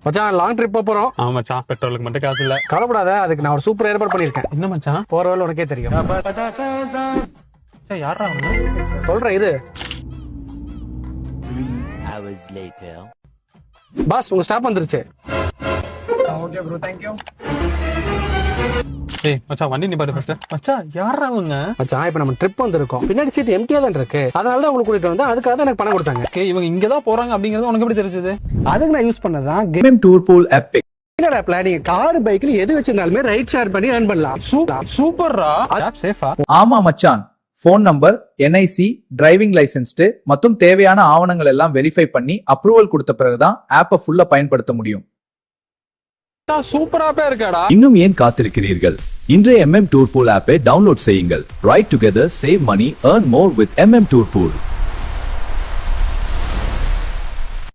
மச்சான் long trip போறோம். ஆமா மச்சான், பெட்ரோலுக்கு மட்டும் காசு இல்ல. கவலைப்படாத, அதுக்கு நான் ஒரு சூப்பர் ஏற்பாடு பண்ணிருக்கேன். என்ன மச்சான்? போற வழியில உனக்கே தெரியும். யாரா அவங்க? சொல்றேன் இது. 3 hours later. பாஸ் உங்க ஸ்டாப் வந்துருச்சு. Okay bro, thank you. ஏய் மச்சான், வண்டி நிப்பாட்டு ஃபர்ஸ்ட். மச்சான் யாரா அவங்க? மச்சான் இப்ப நம்ம ட்ரிப் வந்திருக்கோம், பின்னாடி சீட் எம்டியா தான் இருக்கு, அதனால தான் உங்களுக்கு கூட்டிட்டு வந்தேன். அதுக்காக தான் எனக்கு பணம் கொடுத்தாங்க. ஓகே, இவங்க இங்க தான் போறாங்க அப்படிங்கறது உனக்கு எப்படி தெரிஞ்சது? அதுக்கு நான் யூஸ் பண்ணதான் MM Tour Pool Epic. நீங்க கார் பைக்ல எது வச்சிருந்தாலுமே ரைட் ஷேர் பண்ணி earn பண்ணலாம். சூப்பர்ரா. ஆப் சேஃபா? ஆமா மச்சான், phone number, NIC, driving licence மற்றும் தேவையான ஆவணங்கள் எல்லாம் வெரிஃபை பண்ணி அப்ரூவல் கொடுத்த பிறகுதான் ஆப்பை ஃபுல்லா பயன்படுத்த முடியும். சூப்பராப்பே இருக்காடா. இன்னும் ஏன் காத்திருக்கிறீர்கள்? இன்றைய MM Tour Pool ஆப்பை டவுன்லோட் செய்யுங்கள். Ride together, save money, earn more with MM Tour Pool.